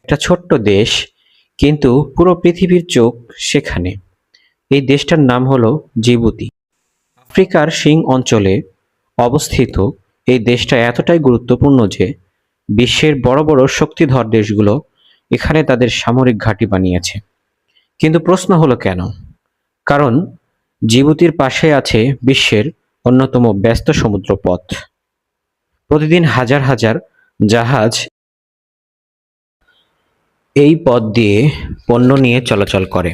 একটা ছোট্ট দেশ, কিন্তু পুরো পৃথিবীর চোখ সেখানে। এই দেশটার নাম হলো জিবুতি। আফ্রিকার সিং অঞ্চলে অবস্থিত এই দেশটা এতটাই গুরুত্বপূর্ণ যে বিশ্বের বড় বড় শক্তিধর দেশগুলো এখানে তাদের সামরিক ঘাঁটি বানিয়েছে। কিন্তু প্রশ্ন হলো কেন? কারণ জিবুতির পাশে আছে বিশ্বের অন্যতম ব্যস্ত সমুদ্রপথ। প্রতিদিন হাজার হাজার জাহাজ এই পথ দিয়ে পণ্য নিয়ে চলাচল করে।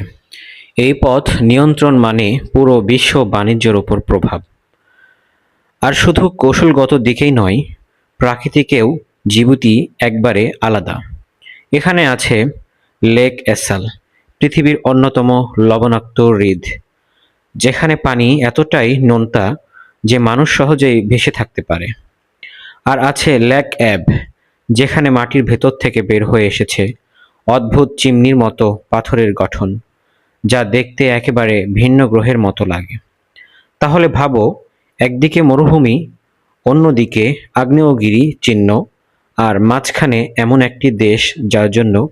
এই পথ নিয়ন্ত্রণ মানে পুরো বিশ্ব বাণিজ্যের উপর প্রভাব। আর শুধু কৌশলগত দিকেই নয়, প্রাকৃতিকেও জিবুতি একবারে আলাদা। এখানে আছে লেক এসাল, পৃথিবীর অন্যতম লবণাক্ত হ্রদ, যেখানে পানি এতটাই নোনতা যে মানুষ সহজেই ভেসে থাকতে পারে। আর আছে লেক অ্যাব, যেখানে মাটির ভেতর থেকে বের হয়ে এসেছে অদ্ভুত চিমনির মতো পাথরের গঠন, যা দেখতে একেবারে ভিন্ন গ্রহের মতো লাগে। তাহলে ভাবো, একদিকে মরুভূমি, অন্যদিকে আগ্নেয়গিরি চিহ্ন, আর মাঝখানে এমন একটি দেশ যার জন্য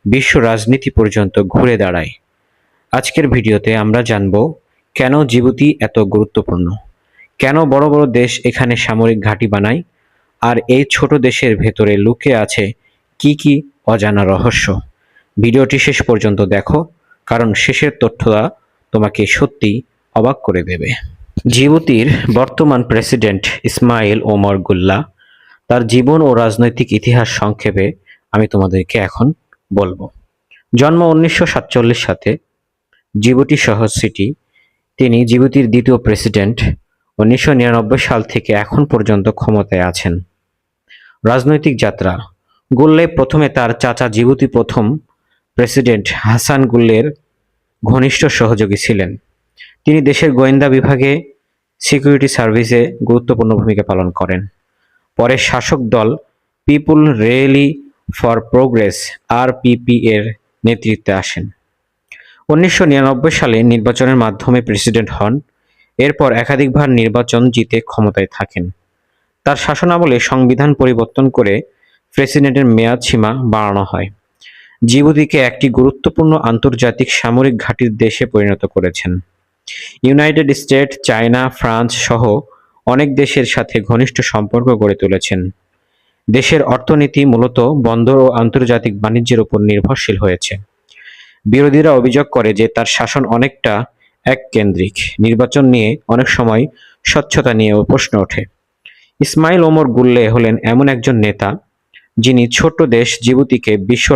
বিশ্ব রাজনীতি পর্যন্ত ঘুরে দাঁড়ায়। আজকের ভিডিওতে আমরা জানব কেন জিবুতি এত গুরুত্বপূর্ণ, কেন বড় বড় দেশ এখানে সামরিক ঘাঁটি বানায়, আর এই ছোট দেশের ভেতরে লুকিয়ে আছে কি কি অজানা রহস্য। ভিডিওটি শেষ পর্যন্ত দেখো, কারণ শেষের তথ্যটা তোমাকে সত্যি অবাক করে দেবে। জিবুতির বর্তমান প্রেসিডেন্ট ইসমাইল ওমর গুল্লা। তার জীবন ও রাজনৈতিক ইতিহাস সংক্ষেপে আমি তোমাদেরকে এখন বলবো। জন্ম 1947 সালে জিবুতি শহর সিটি। তিনি জিবুতির দ্বিতীয় প্রেসিডেন্ট। 1999 সাল থেকে এখন পর্যন্ত ক্ষমতায় আছেন। রাজনৈতিক যাত্রা। গুল্লে প্রথমে তার চাচা জিবুতি প্রথম প্রেসিডেন্ট হাসান গুল্লের ঘনিষ্ঠ সহযোগী ছিলেন। তিনি দেশের গোয়েন্দা বিভাগে, সিকিউরিটি সার্ভিসে গুরুত্বপূর্ণ ভূমিকা পালন করেন। পরে শাসক দল পিপুল র্যালি ফর প্রোগ্রেস (আরপিপি) এর নেতৃত্বে আসেন। 1999 সালে নির্বাচনের মাধ্যমে প্রেসিডেন্ট হন। এরপর একাধিকবার নির্বাচন জিতে ক্ষমতায় থাকেন। তার শাসনামলে সংবিধান পরিবর্তন করে প্রেসিডেন্টের মেয়াদ সীমা বাড়ানো হয়। জিবুতিকে একটি গুরুত্বপূর্ণ আন্তর্জাতিক সামরিক ঘাঁটির দেশে পরিণত করেছেন। ইউনাইটেড স্টেটস, চায়না, ফ্রান্স সহ অনেক দেশের সাথে ঘনিষ্ঠ সম্পর্ক গড়ে তুলেছেন। দেশের অর্থনীতি মূলত বন্দর ও আন্তর্জাতিক বাণিজ্যের উপর নির্ভরশীল হয়েছে। বিরোধীরা অভিযোগ করে যে তার শাসন অনেকটা এককেন্দ্রিক। নির্বাচন নিয়ে অনেক সময় স্বচ্ছতা নিয়েও প্রশ্ন ওঠে। ইসমাইল ওমর গুল্লে হলেন এমন একজন নেতা যিনি ছোট্ট দেশ জিবুতিকে বিশ্ব